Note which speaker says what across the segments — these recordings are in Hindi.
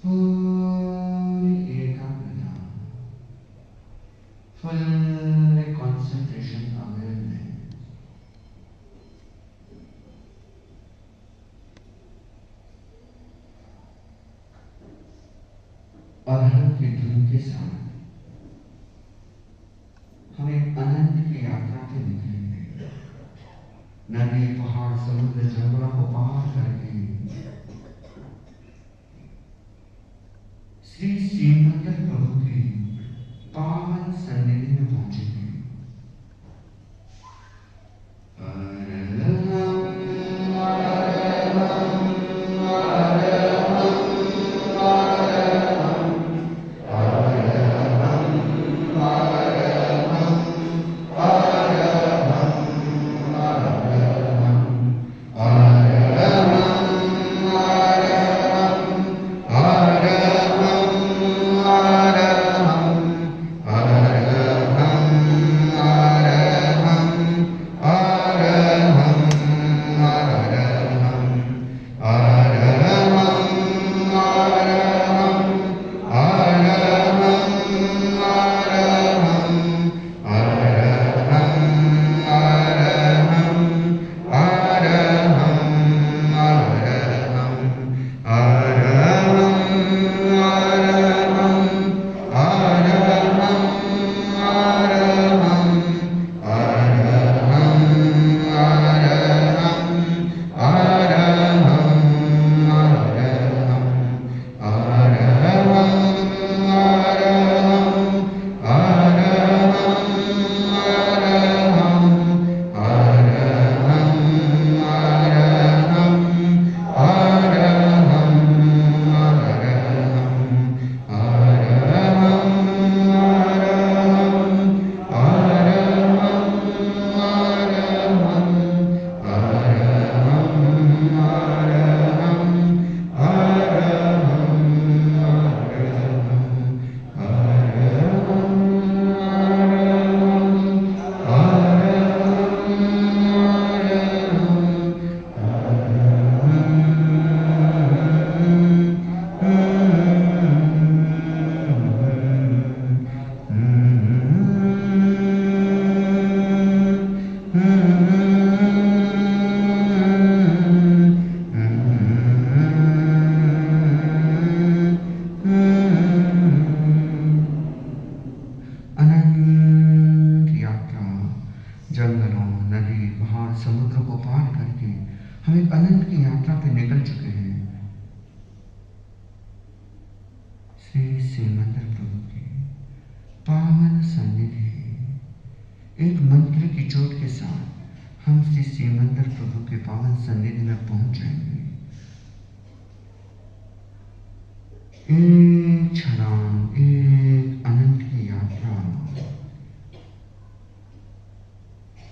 Speaker 1: पूरी एकाग्रता, फुल कंसंट्रेशन अवेयरनेस। और हल्की धुन के साथ हम एक आनंद की यात्रा पे निकलेंगे। नदी, पहाड़, समुद्र, जंगलों को पार करके श्री श्रीमंदिर प्रभु की पावन सन्निधि में पहुंचेंगे।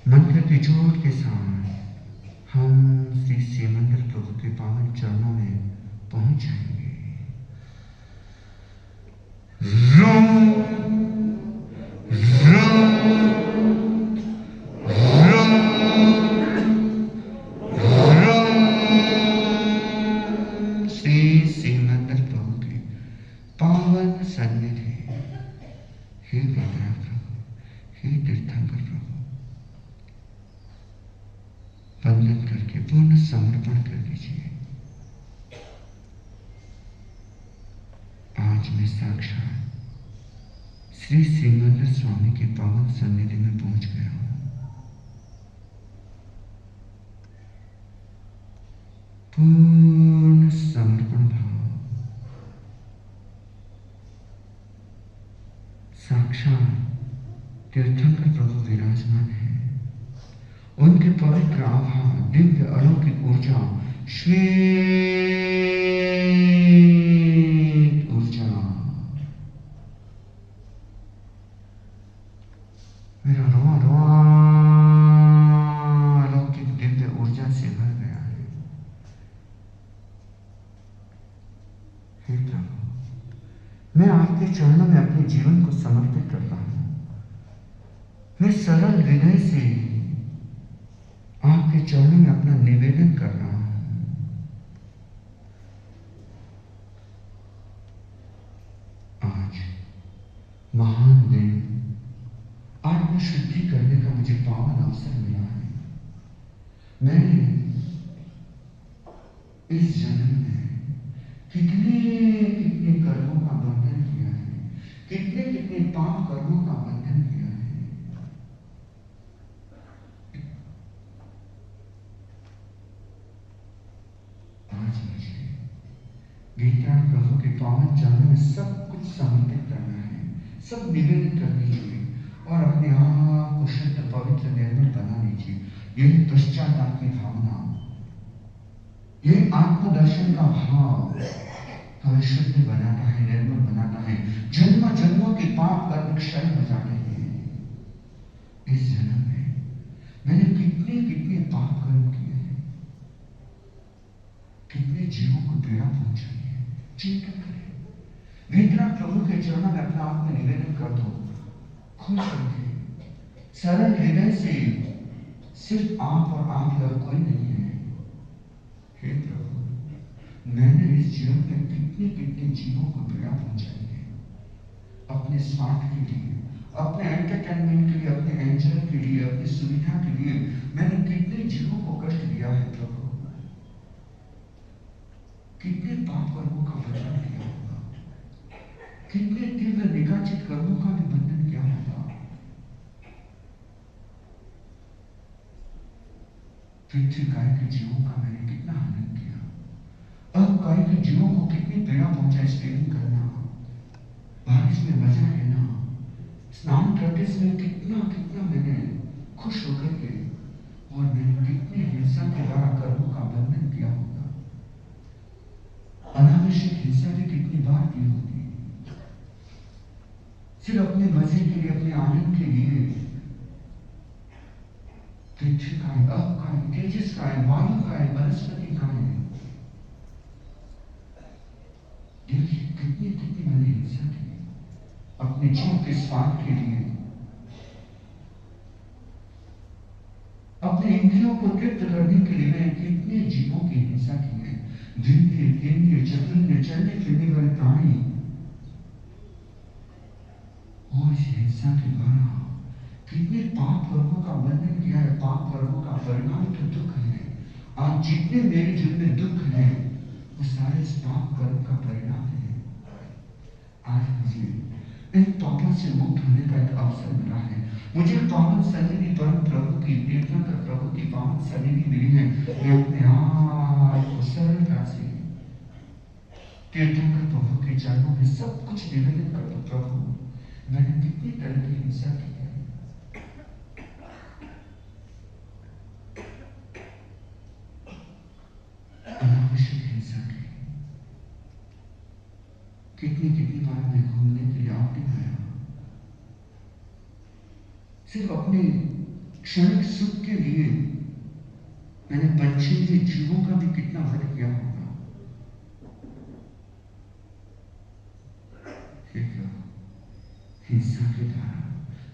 Speaker 1: मंत्र की जोर के साथ हम श्री श्रीमंदिर प्रभु के पावन चरणों में पहुंच जाएंगे। श्री श्रीमंदिर प्रभु की पावन सन्निधि, हे वेदना प्रभु, हे तीर्थंकर प्रभु, वंदन करके पूर्ण समर्पण कर दीजिए। आज मैं साक्षात श्री श्रीमंदिर स्वामी के पावन सन्निधि में पहुंच गया हूं। पूर्ण समर्पण भाव, साक्षात तीर्थंकर प्रभु विराजमान है। उनके पवित्र आभा, दिव्य अलौकिक ऊर्जा, श्वेत ऊर्जा मेरा रोआ रोआ अलौकिक दिव्य ऊर्जा से भर गया है। हे प्रभु, मैं आपके चरणों में अपने जीवन को समर्पित करता हूं। मैं सरल हृदय से आपके चरणों में अपना निवेदन कर रहा हूं। महान दिन आत्मशुद्धि करने का मुझे पावन अवसर मिला है। मैंने इस जन्म में कितने कितने कर्मों का बंधन किया है, कितने कितने पाप कर्मों का बंधन किया है। आज मुझे गीता प्रभु के पावन चरणों में सब कुछ समर्पित करना है, सब निवेदन कर दीजिए और अपने आप को शुद्ध पवित्र निर्मल बना लीजिए। यही पश्चाताप की भावना, यही आत्मदर्शन का भाव हमें शुद्ध बनाता है, निर्मल बनाता है। जन्म जन्मों के पाप कर्म क्षय हो जाते हैं। इस जन्म में मैंने कितने कितने पाप कर्म किए हैं, कितने जीवों को पीड़ा पहुंचाई है। चिंतन करें, भीतरा प्रभु के चरणों में अपना आप में निवेदन कर दो, खुश होकर सरल हृदय से, सिर्फ आप और आप और कोई नहीं है। हे प्रभु, मैंने इस जीवन में कितने कितने जीवों को पीड़ा पहुंचाई है, अपने स्वार्थ के लिए, अपने एंटरटेनमेंट के लिए, अपने एंजॉय के लिए, अपनी सुविधा के लिए मैंने कितने जीवों को कष्ट दिया है प्रभु। कितने पाप कर्मों का बंधन किया होगा, कितने तीव्र निकाचित कर्मों का भी बंधन किया होगा। पृथ्वी काय के जीवों का मैंने कितना आनंद किया, अब काय के जीवों को कितनी पीड़ा पहुंचाई। स्विमिंग करना, बारिश में मजा लेना, स्नान करते समय कितना कितना मैंने खुश होकर के, और मैंने कितनी हिंसा के द्वारा कर्मों का बंधन किया होगा। अनावश्यक हिंसा भी कितनी बार की होगी, सिर्फ अपने मजे के लिए, अपने आनंद के लिए। पृथ्वी का है, अब का है, तेजस का है, वायु का है, वनस्पति का है। देखिए कितनी कितनी मैंने हिंसा की अपने जीव के स्वार्थ के लिए, अपने इंद्रियों को तृप्त करने के लिए मैंने कितने जीवों की हिंसा की है। जिंदे केंद्रीय चतुर्य चलने फिरने वाले प्राणी, और इस हिंसा के द्वारा कितने पाप कर्मों का बंधन किया है। पाप कर्मों का परिणाम तो दुख है। आज जितने मेरे जीवन में दुख है, वो सारे इस पाप कर्म का परिणाम है। आज मुझे इन पापों से मुक्त होने का एक अवसर मिला है। मुझे पावन सन्निधि परम प्रभु की, तीर्थंकर प्रभु की पावन सन्निधि मिली है। मैं अपने आप को सरलता से तीर्थंकर प्रभु के चरणों में सब कुछ निवेदन कर दो। प्रभु, मैंने कितनी तरह की हिंसा की है, अनावश्यक हिंसा की। कितनी कितनी बार मैं घूमने के लिए आउटिंग आया, सिर्फ अपने क्षणिक सुख के लिए मैंने बच्चे के जीवों का भी कितना वध किया होगा। हिंसा के द्वारा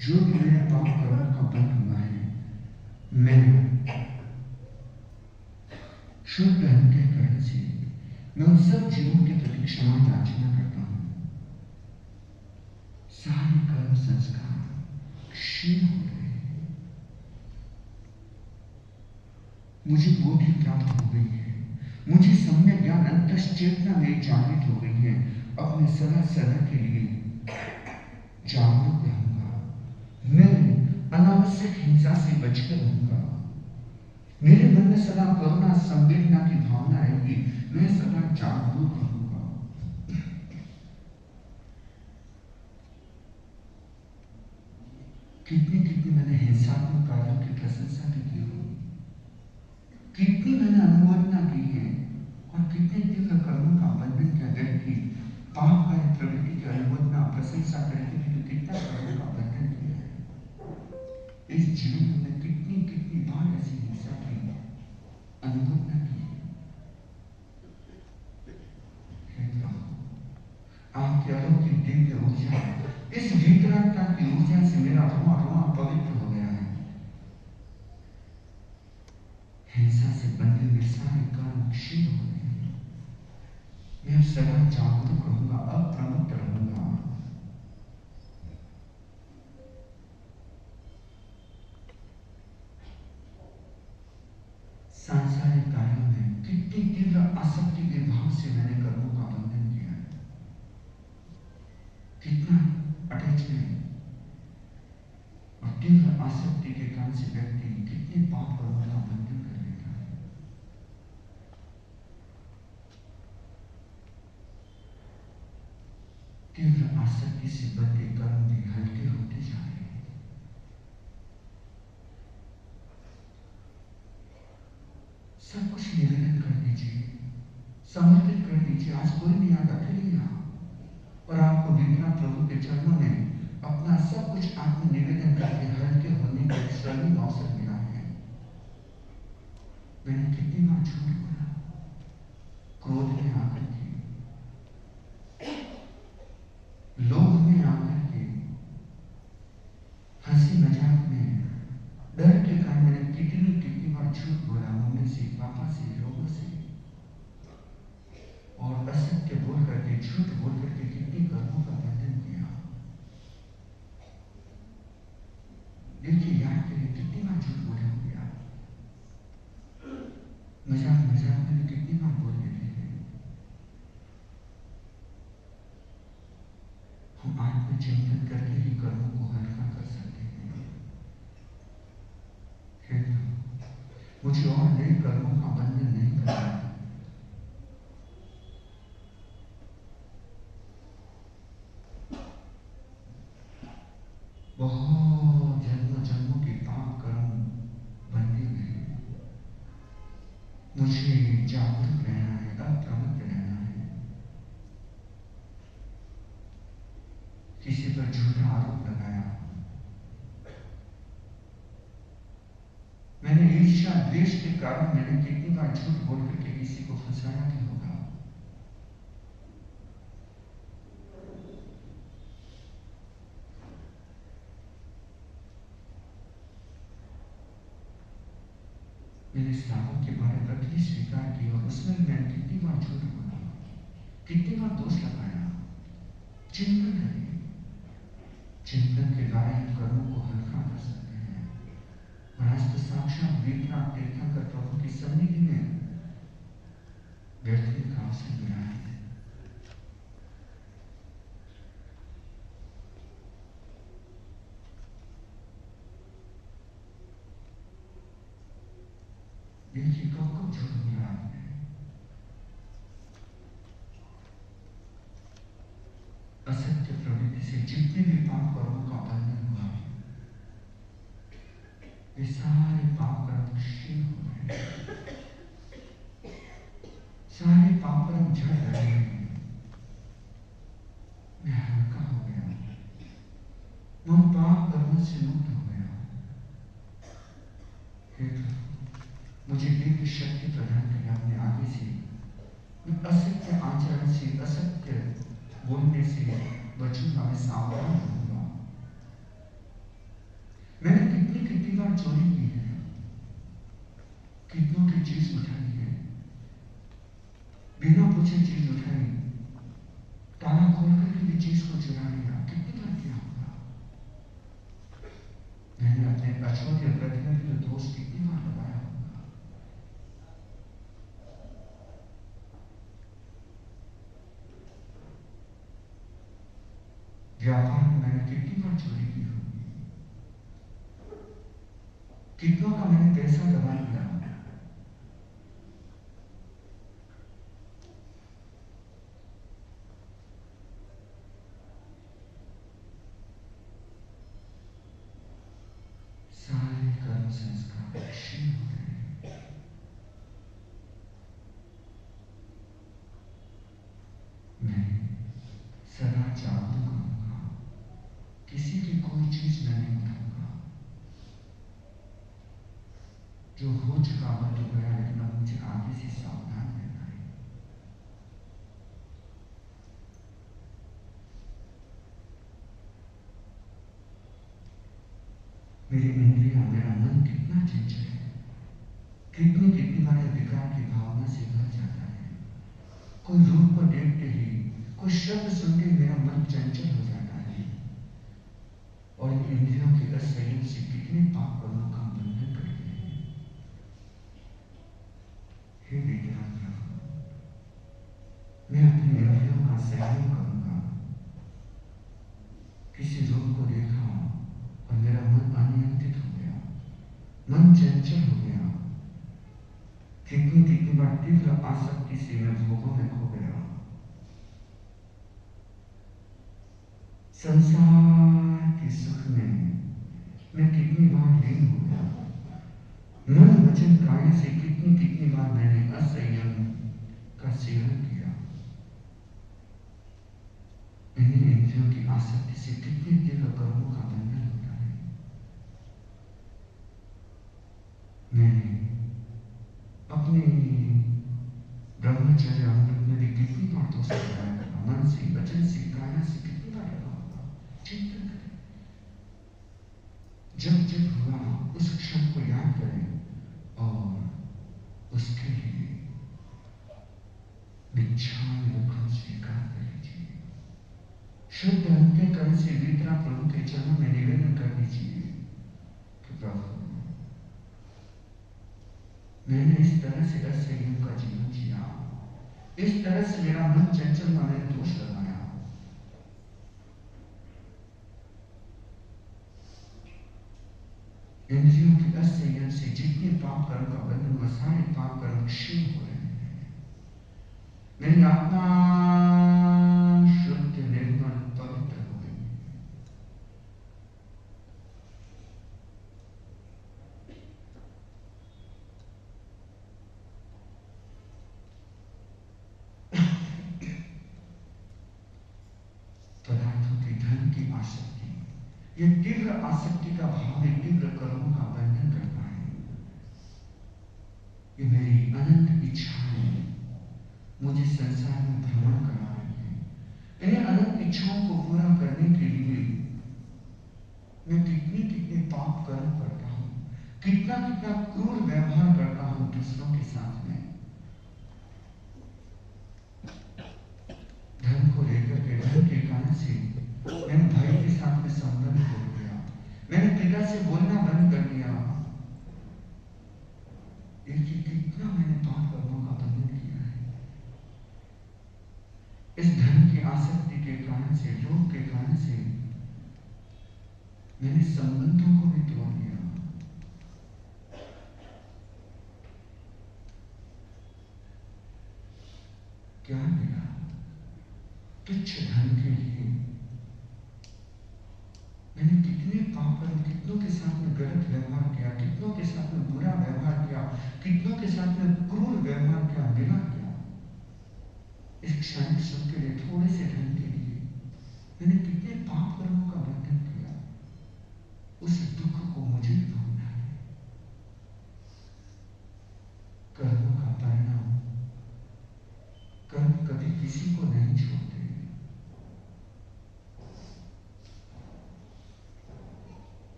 Speaker 1: जो भी मेरे पाप कर्मों का बंध हुआ है, मैं शुद्ध अंतःकरण से मैं उन सब जीवों के प्रति क्षमा याचना करता हूँ। सारे कर्म संस्कार क्षीण हो गए, मुझे बोधि प्राप्त हो गई है, मुझे सम्यक ज्ञान अंतश्चेतना में जागृत हो गई है। अब मैं सदा सदा के लिए जागरूक रहूंगा, मैं अनावश्यक हिंसा से बचकर रहूंगा। मेरे मन में सदा करुणा संवेदना की भावना आएगी, मैं सदा जागरूक रहूंगा। कितनी कितनी मैंने हिंसात्मक कार्यों की प्रशंसा भी की होगी, कितनी मैंने अनुमोदना की है, और कितने तीव्र कर्मों का बंधन किया। व्यक्ति पाप कार्य प्रवृत्ति की अनुमोदना प्रशंसा करके भी कितना कर्मों का बंधन किया है। इस जीवन में कितनी कितनी बार ऐसी हिंसा की, अनुमोदना की। आपके अलौकिक दिव्य ऊर्जा, इस भीतरात्मा की ऊर्जा से मेरा रोआ रोआ पवित्र हो गया है। हिंसा से बंधे हुए सारे कर्म क्षीण हो गए हैं। मैं सदा जागरूक रहूंगा, अप्रमत्त रहूंगा। सारे कार्यों में कितनी तीव्र आसक्ति के भाव से मैंने कर्मों का बंधन किया है, कितना अटैचमेंट और तीव्र आसक्ति के कारण से व्यक्ति कितने पाप कर्मों का बंधन कर लेता है। तीव्र आसक्ति से बंधे कर्म भी हल्के होते जा रहे हैं। सब कुछ निवेदन कर दीजिए, समर्पित कर दीजिए। आज कोई नहीं आता, अकेले यहाँ और आपको विघ्ना प्रभु के चरणों में अपना सब कुछ आत्म निवेदन करके हल्के होने का स्वर्णिम अवसर मिला है। मैंने कितनी बार झूठ बोला, क्रोध में आकर के, लोभ में आकर के, हंसी मजाक में, डर के कारण मैंने कितनी बार झूठ बोला, मम्मी से, पापा से, लोगों से, और असत्य बोल करके, झूठ बोल करके कितनी कर्मों का बंधन किया। देखिए, याद करिए कितनी बार झूठ बोले होंगे आप। मजाक मजाक में कितनी बार बोल देते हैं। हम आत्मचिंतन करके ही कर्मों को हल्का कर सकते हैं। मुझे और नए कर्मों का बंधन नहीं करना। बहुत जन्मों जन्मों के पाप कर्म बंधे हुए। मुझे जागरूक रहना है, अप्रमत्त रहना है। किसी पर झूठा आरोप लगाया, मैंने ईर्ष्या द्वेष के कारण मैंने कितनी बार झूठ बोल करके किसी को फंसाया भी होगा। मैंने श्रावण के बारे में कभी स्वीकार की और उसमें मैंने कितनी बार झूठ बोला, कितनी बार दोष लगाया। चिंतन करिए, चिंतन के द्वारा इन कर्मों को हल्का कर सकते हैं। और आज तो साक्षात विघ्ना तीर्थंकर प्रभु की सन्निधि में बैठने का अवसर मिला है। देखिए कब कब झूठ बोला आपने। असत्य प्रवृत्ति से जितने भी पाप कर्मों का बंधन हुआ, वे सारे पाप कर्म क्षीण हो रहे हैं, सारे पाप कर्म झड़ रहे हैं। मैं हल्का हो गया, मैं पाप कर्मों से मुक्त हो गया। मुझे दिव्य शक्ति प्रदान करें अपने आगे से। मैं असत्य आचरण से, असत्य बोलने से बचूंगा, मैं सावधान रहूंगा। मैंने कितनी बार चोरी की है, कितनों की चीज उठाई है, बिना पूछे चीज उठाई, ताला खोल करके भी चीज को चुरा लिया। कितनी बार किया होगा। मैंने अपने अछूते प्रतिमा के दोष कितनी बार लगाया होगा। व्यापार में मैंने कितनी बार चोरी की होगी, कितनों का मैंने पैसा दबा लिया। सारे कर्म संस्कार क्षीण हो गए। मैं सदा जागरूक रहूंगा, किसी की कोई चीज मैं नहीं उठाऊंगा। जो हो चुका हो तो गया, लेकिन अब मुझे आगे से सावधान रहना है। मेरी इंद्रियां, मेरा मन कितना चंचल है, कितनी बार विकार की भावना से भर जाता है। कोई रूप को देखते ही, कोई शब्द सुनते ही मेरा मन चंचल हो जाता है। और इन इंद्रियों के असंयम से कितने पाप कर्मों का बंधन करते हैं। संयम करूंगा। किसी रोग को देखा और मेरा मन अनियंत्रित हो गया, मन चंचल हो गया, कितनी बार तीव्र आसक्ति से मैं भोगों में खो गया। संसार के सुख में मैं कितनी बार लीन हो गया। मन वचन काया से कितनी बार मैंने असंयम का सेवन किया। मैंने इंद्रियों की आसक्ति से कितने तीव्र कर्मों का बंधन होता है। मैंने अपने ब्रह्मचर्य अमृत में भी कितनी बार दोष लगाया था। मन से, वचन से, काया से कितनी बार लगा होगा। चिंतन करें, जब हुआ उस क्षण को याद करें और उसके लिए विच्छान दुखों स्वीकार कर लीजिए। शुद्ध अंतःकरण से वितरा प्रभु के चरणों में निवेदन कर दीजिए कि प्रभु, मैंने इस तरह से असंयम का जीवन जिया, इस तरह से मेरा मन चंचल में मैंने दोष लगाया। इंद्रियों के असंयम से जितने पाप कर्म का बंधन हुआ, सारे पाप कर्म क्षीण हो रहे हैं। मेरी आत्मा शुद्ध, निर्मल, पवित्र हो गई। पदार्थों की, धन की आसक्ति, ये तीव्र आसक्ति का भाव, ये तीव्र कर्मों का बंधन करता है। ये मेरी अनंत इच्छाएं मुझे संसार में भ्रमण करा रही है। इन्हें अनंत इच्छाओं को पूरा करने के लिए मैं कितने पाप कर्म करता हूं, कितना क्रूर व्यवहार करता हूं दूसरों के साथ में। धन को लेकर के, धन के कारण से मैंने भाई के साथ में संबंध तोड़ दिया, मैंने पिता से बोलना बंद कर दिया। कितना मैंने पाप कर्मों का बंधन किया है। इस धन की आसक्ति के कारण से, लोभ के कारण से मैंने संबंधों को भी तोड़ दिया। क्या मिला? तुच्छ धन के लिए मैंने कितने पाप कर्म, कितनों के साथ में गलत व्यवहार किया, कितनों के साथ में बुरा व्यवहार किया, कितनों के साथ में क्रूर व्यवहार किया, मिला क्या? इस क्षणिक सुख के लिए, थोड़े से धन के लिए मैंने कितने पाप कर्मों का बंधन किया। उस दुख को मुझे भोगना है। कर्मों का परिणाम, कर्म कभी किसी को नहीं छोड़ते।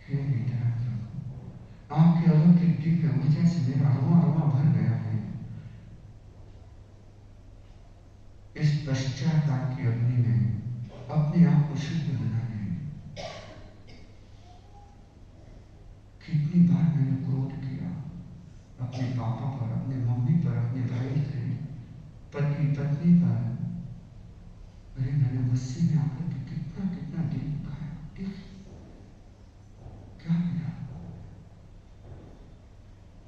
Speaker 1: हे वितरा प्रभु, आपके अलौकिक दिव्य ऊर्जा से मेरा रोमा भर गया है। इस पश्चाताप की अग्नि में अपने आप को शुद्ध बना लें। कितनी बार मैंने क्रोध किया अपने पापा पर, अपने मम्मी पर, अपने भाई से, पति पत्नी पर। अरे मैंने गुस्से में आकर के कितना दिल दुखाया। क्या मिला?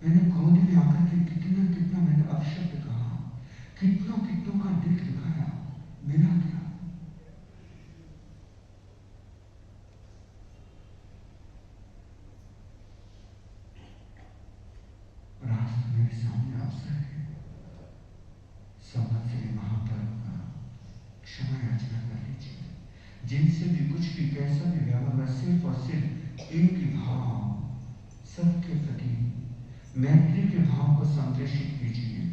Speaker 1: मैंने क्रोध में आकर के कितना मैंने अपशब्द कहा, कितनों का दिल दुखाया। मिला क्या? और आज तो मेरे सामने अवसर है संवत्सरी महापर्व का क्षमा याचना कर लीजिए। जिनसे भी कुछ भी, कैसा भी व्यवहार, सिर्फ और सिर्फ एक ही भाव, सबके प्रति मैत्री के भाव को संप्रेषित कीजिए।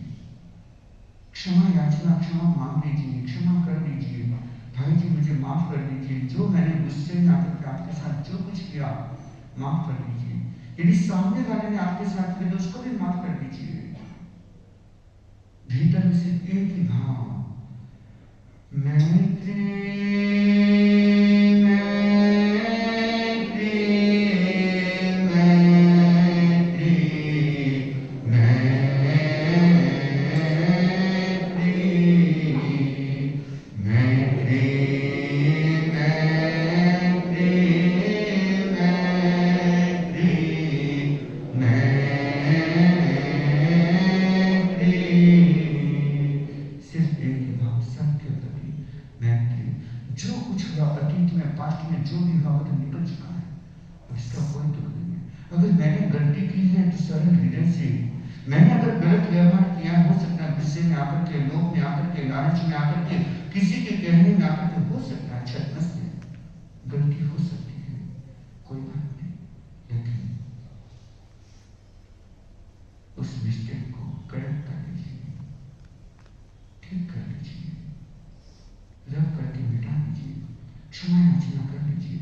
Speaker 1: क्षमा याचना, क्षमा मांग लीजिए, क्षमा कर दीजिए। भाई जी मुझे माफ कर दीजिए, जो मैंने गुस्से में आकर के आपके साथ जो कुछ किया माफ कर दीजिए। यदि सामने वाले ने आपके साथ किया तो उसको भी माफ कर दीजिए। भीतर में सिर्फ एक ही भाव, मैत्री मैं या अतीत में, पास्ट में जो भी हुआ वो तो निकल चुका है, इसका कोई दुख नहीं है। अगर मैंने गलती की है तो सरल हृदय से, मैंने अगर गलत व्यवहार किया, हो सकता है गुस्से में आकर के, लोभ में आकर के, लालच में आकर के, किसी के कहने में आकर के, हो सकता है छदमस में गलती हो सकती है, कोई बात नहीं, लेकिन उस मिस्टेक को करेक्ट कर लीजिए, ठीक कर लीजिए, रब करके मिटा लीजिए, क्षमा याचना कर लीजिए।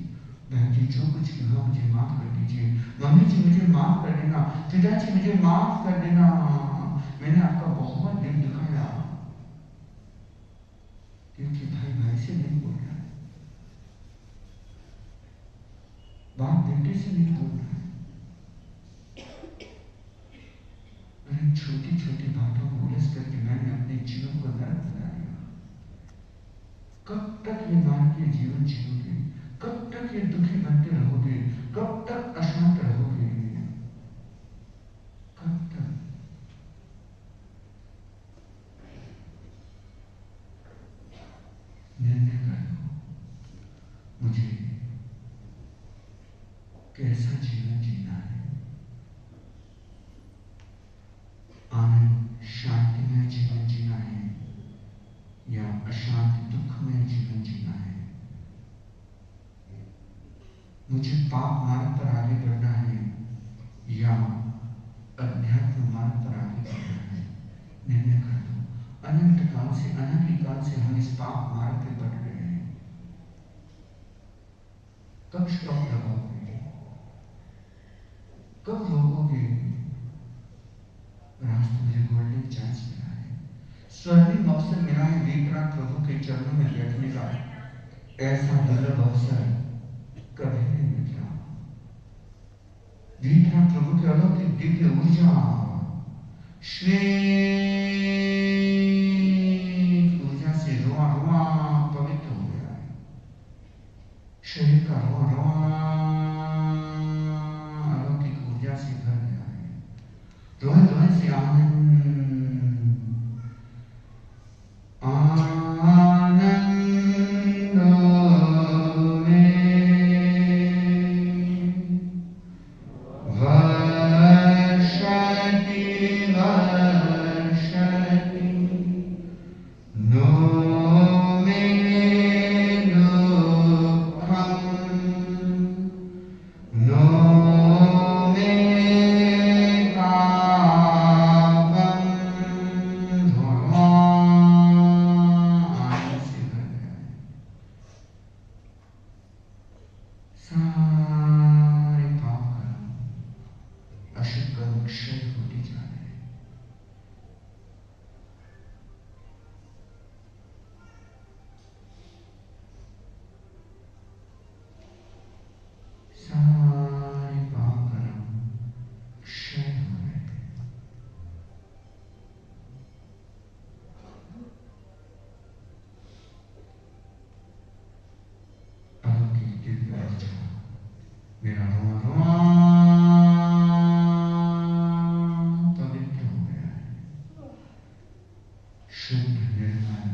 Speaker 1: बहन जी जो कुछ हुआ मुझे माफ कर दीजिए, मम्मी जी मुझे माफ कर देना, पिताजी मुझे माफ कर देना, मैंने आपका बहुत दिल दुखाया। क्योंकि भाई भाई से नहीं बोल रहा है, बाप बेटे से नहीं बोल रहा है, मैंने छोटी छोटी बातों को उलझ करके मैंने अपने जीवन को नरक बना लिया। कब तक ये नारकीय जीवन जियोगे, कब तक ये दुखी बनते रहोगे, कब तक अशांत रहोगे, कब तक? निर्णय कर लो मुझे कैसा जीवन जीना है, आनंद शांतिमय जीवन जीना है या अशांत दुखमय जीवन जीना है। मुझे पाप मार्ग पर आगे बढ़ना है या अध्यात्म मार्ग पर आगे बढ़ना है, निर्णय कर दो। अनंत काल से, अनादिकाल से हम इस पाप मार्ग पे बढ़ रहे हैं, कब स्टॉप लगाओगे, कब रोकोगे? रास्ते मुझे गोल्डन चांस मिला है, स्वर्णिम अवसर मिला है विक्रांत प्रभु के चरणों में बैठने का, ऐसा दुर्लभ अवसर कभी नहीं मिलता। विक्रांत प्रभु के अलौकिक दिव्य ऊर्जा, श्वेत ऊर्जा से रोआ रोआ पवित्र हो गया है, शरीर का रोआ रोआ अलौकिक ऊर्जा से भर गया है, रोए रोए से आनंद मेरा रोआ रोआ पवित्र हो गया है, शुद्ध निर्मल,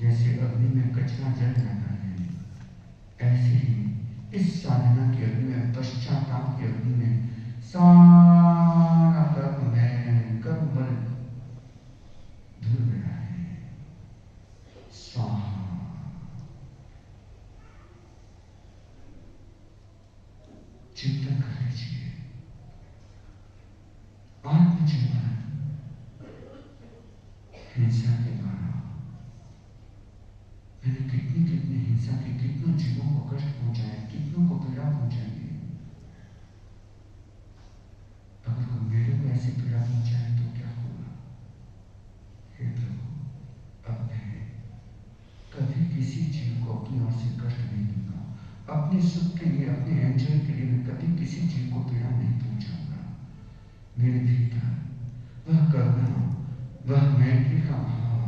Speaker 1: जैसे अग्नि में कचरा जल जाता है, ऐसे ही इस साधना की अग्नि में, पश्चाताप की अग्नि में सारा कर्म में कर्म बल धुल गया है। स्वाहा। चिंतन कर लीजिए, आत्मचिंतन। हिंसा के द्वारा मैंने कितनी कितनी हिंसा की, कितनों जीवों को कष्ट पहुंचाया, कितनों को पीड़ा पहुंचाई है। अगर कोई मेरे को ऐसे पीड़ा पहुंचाए तो क्या होगा? हे प्रभु, अब मैं कभी किसी जीव को अपनी ओर से कष्ट नहीं दूंगा, अपने सुख के लिए, अपने एंजॉय के लिए मैं कभी किसी जीव को पीड़ा नहीं पहुंचाऊंगा। मेरे भीतर वह करुणा, वह मैत्री का भाव,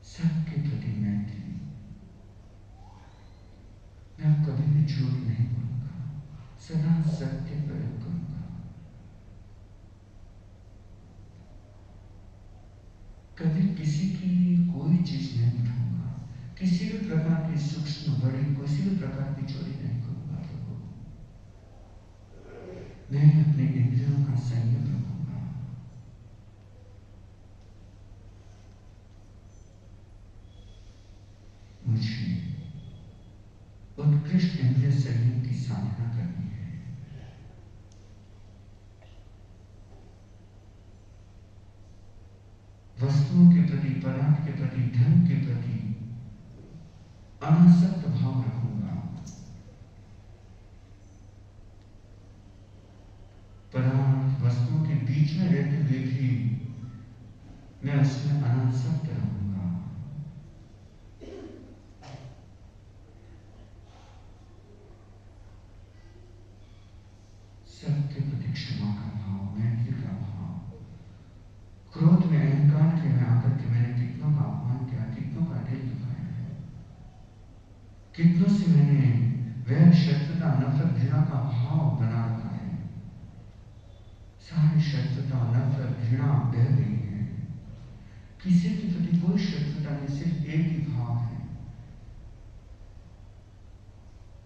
Speaker 1: सबके प्रति मैत्री, मैं कभी भी झूठ नहीं बोलूंगा, सदा सत्य प्रयोग करूंगा। कभी किसी की कोई चीज नहीं उठाऊंगा, किसी भी प्रकार की सूक्ष्म बड़ी किसी भी प्रकार की चोरी नहीं करूंगा प्रभु। मैं अपने इंद्रियों का संयम रखूंगा। मुझे उत्कृष्ट इंद्रिय संयम की साधना करनी है। वस्तुओं के प्रति, पदार्थ के प्रति, धन के प्रति अनासक्त भाव रखूंगा। पदार्थ वस्तुओं के बीच में रहते हुए भी मैं उसमें अनासक्त रहूंगा। सबके प्रति क्षमा का भाव, मैत्री का भाव। क्रोध में, अहंकार के में आकर के मैंने कितनों का अपमान किया, कितनों का दिल दुखाया है, कितनों से मैंने वैर, शत्रुता, नफरत, घृणा का भाव बना रखा है। सारी शत्रुता, नफरत, घृणा बह गई है। किसी के प्रति कोई शत्रुता नहीं, सिर्फ एक ही भाव है।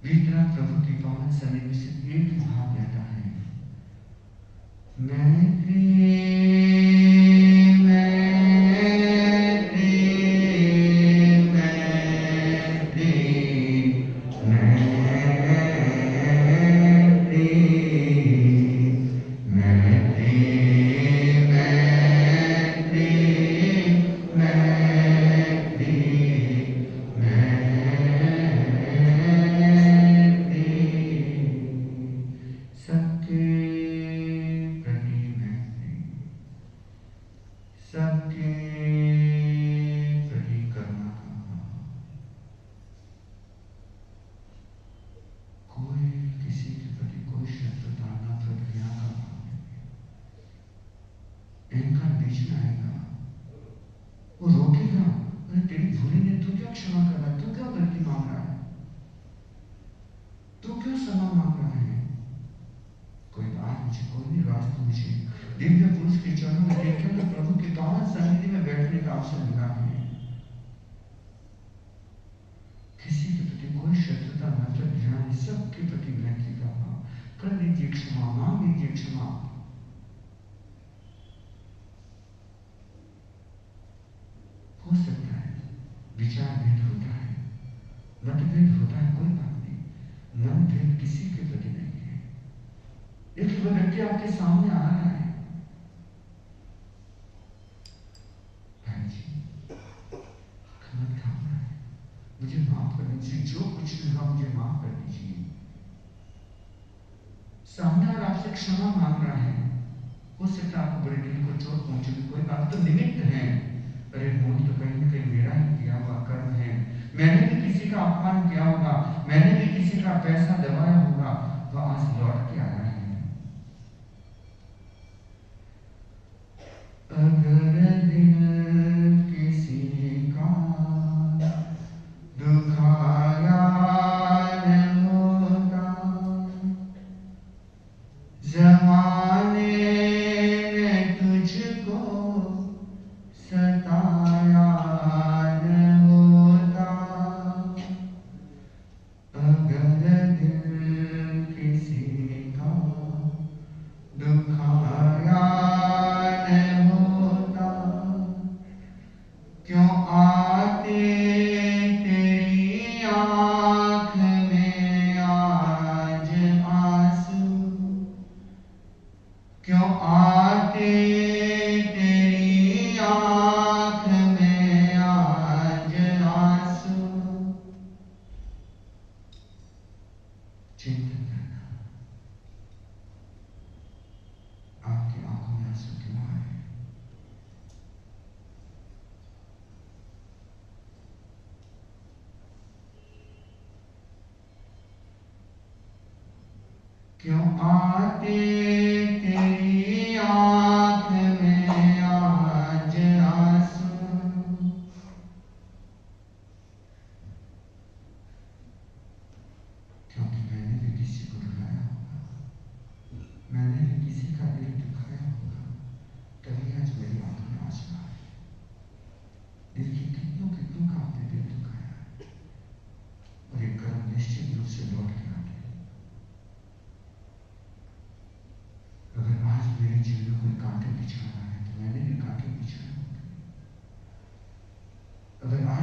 Speaker 1: वीतराग प्रभु की पावन सन्निधि में सिर्फ एक ही भाव रहता है, मैत्री आपके सामने आ रहा है। भाई जी, खबर खाना है, मुझे माफ कर दीजिए, जो कुछ भी हुआ मुझे माफ कर दीजिए। सामने और आपसे क्षमा मांग रहा है। हो सकता है आपको बड़े दिल को चोट पहुंचेगी, कोई बात तो निमित्त है। अरे मूल तो कहीं ना कहीं मेरा ही किया हुआ कर्म है। मैंने भी किसी का अपमान किया होगा, मैंने भी किसी का पैसा दबाया होगा, तो आज लौट के आया है। अगर दिल किसी का दुखाया न होता, ज़माने ने तुझको सताया न होता। अगर दिल किसी का दुखाया क्यों आते तेरी आँख में आज आंसू, क्यों आते तेरी आँख में आज आंसू। चिंतन करना, आपकी आंखों में आंसू क्यों आए? क्यों आते तेरी आँख में आज आंसू। क्योंकि मैंने भी किसी को रुलाया होगा, मैंने भी किसी का दिल दुखाया होगा, तभी आज मेरी आँखों में आंसू आए।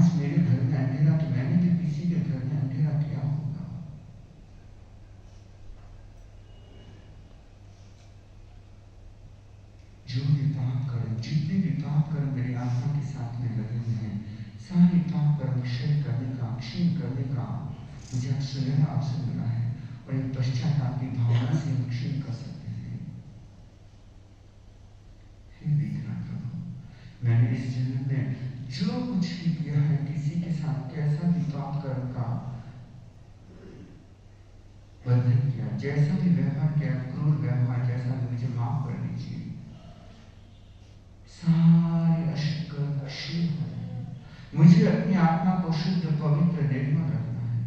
Speaker 1: आज मेरे घर में अंधेरा तो मैंने भी किसी के घर में अंधेरा किया होगा। जो भी पाप कर्म, जितने भी पाप कर्म मेरी आत्मा के साथ में लगे हुए हैं, सारे पाप कर्म क्षय करने का, क्षीण करने का मुझे अब सुनहरा अवसर मिला है और एक पश्चाताप की भावना से हम क्षीण कर सकते हैं। हे विघ्न प्रभु, मैंने इस जन्म में जो कुछ भी किया है, किसी के साथ कैसा भी पाप कर्म का बंधन किया, जैसा भी व्यवहार किया, क्रूर व्यवहार जैसा भी, मुझे माफ कर दीजिए। सारे अशुद्ध कर्म क्षीण हो जाए। मुझे अपनी आत्मा को शुद्ध, पवित्र, निर्मल रखना है।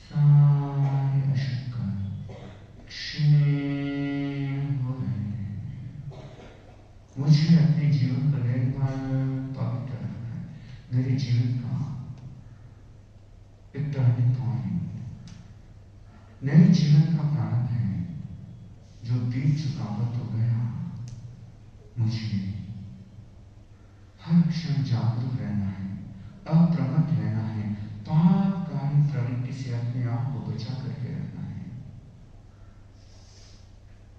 Speaker 1: सारे अशुद्ध कर्म क्षीण हो रहे हैं। मुझे अपने जीवन को निर्मल, पवित्र रखना है। मेरे जीवन का एक टर्निंग पॉइंट, नए जीवन का प्रारंभ है जो बीत चुका हो तो गया। मुझे हर क्षण जागरूक रहना है, अप्रमत्त रहना है, पापकारी प्रवृत्ति से अपने आप को बचा करके रखना है।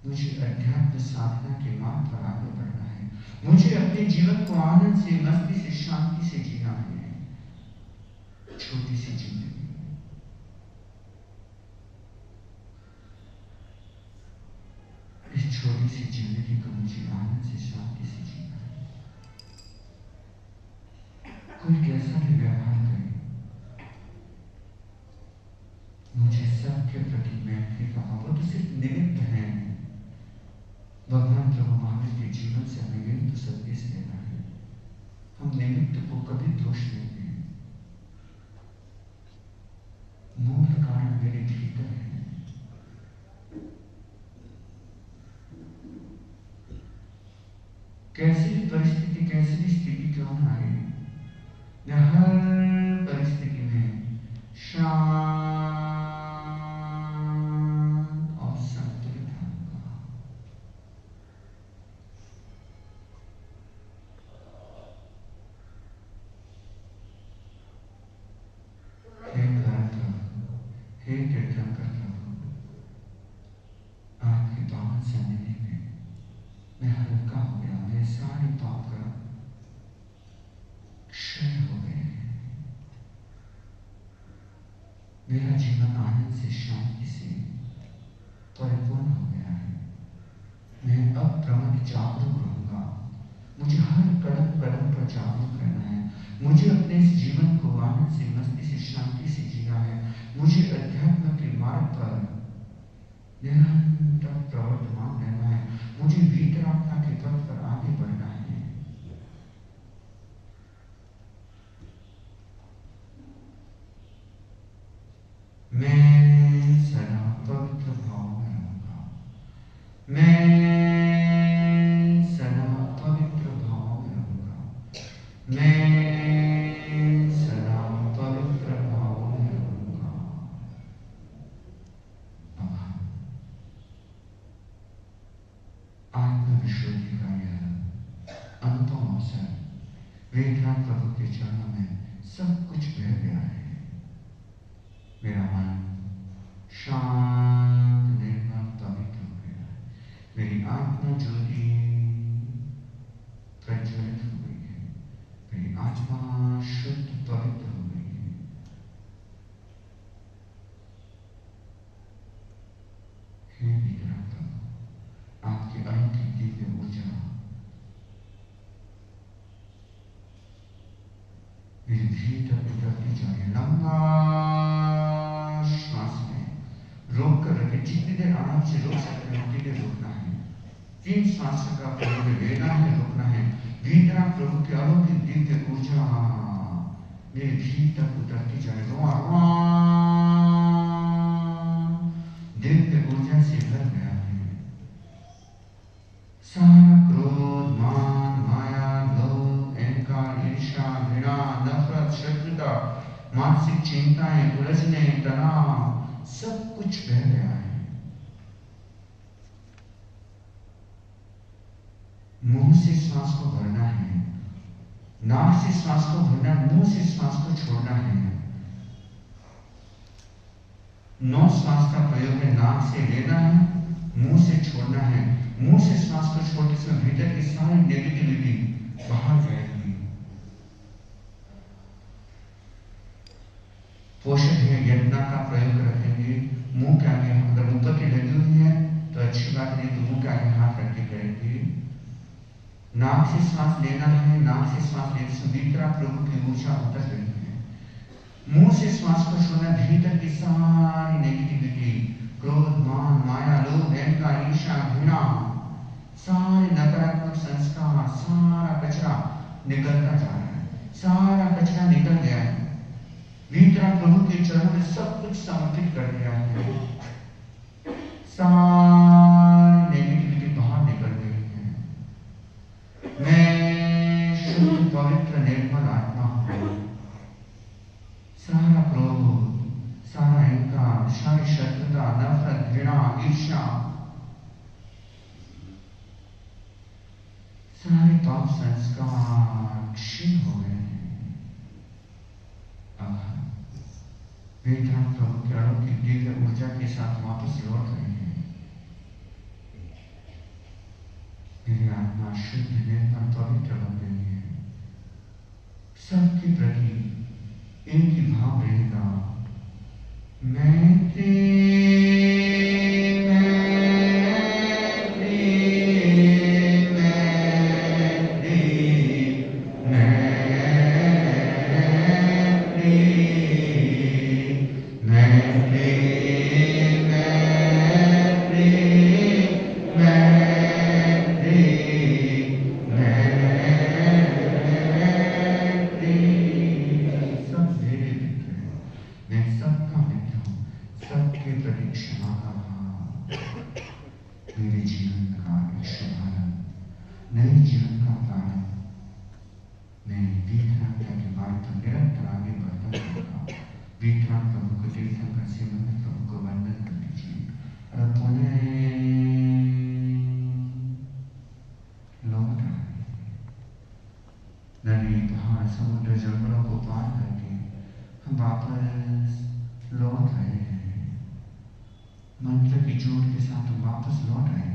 Speaker 1: मुझे अध्यात्म साधना के मार्ग पर आगे बढ़ना है। मुझे अपने जीवन को आनंद से, मस्ती से, शांति से जीना है। छोटी सी जिंदगी, इस छोटी सी जिंदगी को मुझे आनंद से, शांति से जीना है। कोई कैसा भी व्यवहार करे, मुझे सबके प्रति मैत्री का भाव, वो तो सिर्फ निमित्त है। भगवान प्रभु महावीर के जीवन से हमें यही तो संदेश देना है। हम निमित्त को कभी दोष नहीं दें। मूल कारण मेरे भीतर है। कैसी भी परिस्थिति, कैसी भी स्थिति क्यों न आए, मैं हर परिस्थिति में शांत और संतुलित रहूंगा। हे भरत, हे तीर्थंकर प्रभु, आपके पावन सन्निधि में मैं हल्का हो गया। मेरे सारे पाप का क्षय हो गए। मेरा जीवन आनंद से, शांति से परिपूर्ण हो गया है। मैं अब प्रमत्त जागरूक रहूंगा। मुझे हर कदम कदम पर जागरूक रहना है। मुझे अपने इस जीवन को आनंद से, मस्ती से, शांति से जीना है। मुझे अध्यात्म के मार्ग पर निरंतर प्रवर्तमान रहना है। मुझे वीतरागता के पथ पर आगे बढ़ना है। मैं सदा पवित्र भाव में रहूंगा। मैं सदा पवित्र भाव में रहूंगा। मैं सदा पवित्र भाव में रहूंगा। आत्मविशुद्धि का यह अनुपम अवसर, वेदनाथ प्रभु के चरणों में सब कुछ बह गया है। मेरा मन शांत, निर्मल, पवित्र हो गया है। मेरी आत्मा ज्योति प्रज्वलित हो गई है। मेरी आत्मा शुद्ध, पवित्र हो गई है। हे विघ्न प्रभु, आपकी अलौकिक दिव्य ऊर्जा मेरे भीतर उतरती जा रही है। लंबा श्वास में रोक कर रखे, जितनी देर आराम से रोक सकते हैं उतनी देर रोकना है। 3 श्वास का प्रयोग लेना है, रोकना है। भीतर प्रभु की अलौकिक दिव्य ऊर्जा मेरे भीतर उतरती जा रही है। दिव्य ऊर्जा से भर गया है। सारा क्रोध, मान, माया, लोभ, अहंकार, ईर्ष्या, घृणा, नफरत, शत्रुता, मानसिक चिंताएं, उलझने, तनाव, सब कुछ बह गया है। मुंह से श्वास को भरना है, नाक से श्वास को भरना, मुंह से श्वास को छोड़ना है। 9 श्वास का प्रयोग है, नाक से लेना है, मुंह से छोड़ना है। मुंह से श्वास को छोड़ने से भीतर की सारी नेगेटिविटी बाहर जाएगी। पोषण है, यज्ञ का प्रयोग रखेंगे। मुंह के आगे, अगर ऊपर की लगी हुई है तो अच्छी बात नहीं, तो मुंह के आगे हाथ रख के करेंगे। नाक से श्वास लेना है, नाक से श्वास लेने से भीतर प्रभु की ऊर्जा उतर रही है। मुंह से श्वास को छोड़ना, भीतर की सारी नेगेटिविटी, क्रोध, मान, माया, लोभ, अहंकार, ईर्ष्या, घृणा, सारे नकारात्मक संस्कार, सारा कचरा निकलता जा रहा है। सारा कचरा निकल गया है, भीतर प्रभु के चरणों में सब कुछ समर्पित कर दिया है। सारी नेगेटिविटी बाहर निकल गई है। मैं शुद्ध, पवित्र, निर्मल आत्मा हूं। सारा क्रोध, सारा अहंकार, सारी शत्रुता, नफरत, घृणा, ईर्ष्या, सारे पाप संस्कार क्षीण हो गए हैं। वेदना प्रभु के अलौकिक दिव्य ऊर्जा के साथ वापस लौट रहे हैं। मेरी आत्मा शुद्ध, निर्मल, पवित्र बन गई है। सबके प्रति एक ही भाव रहेगा, मैं समुद्र जंगलों को पार करके हम वापस लौट रहे हैं। मंत्र की चोट के साथ हम वापस लौट आएंगे।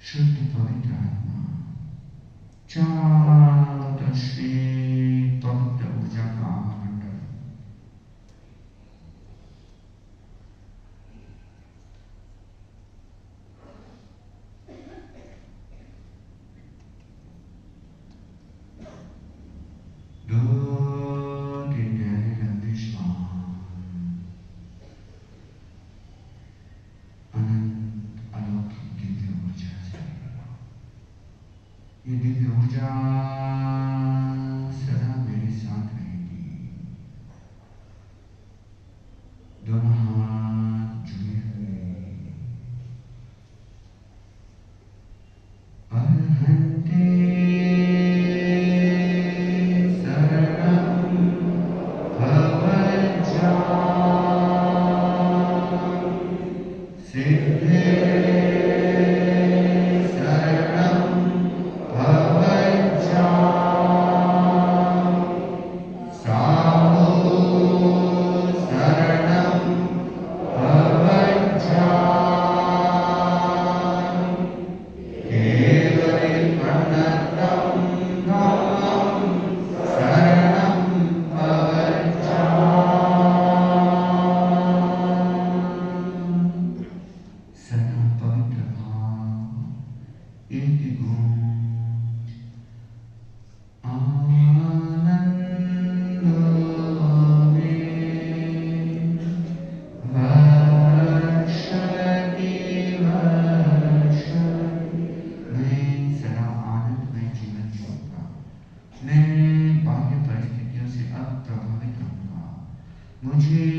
Speaker 1: शुद्ध पवित्र आत्मा, चारों तरफ से पवित्र ऊर्जा का मंडल। ये दिव्य ऊर्जा सदा मेरे साथ रहेगी। दोनों हाथ जुड़े हुए। अर्हन्ते शरणं भवज्जा सिद्धे शरणं भवज्जा मुझे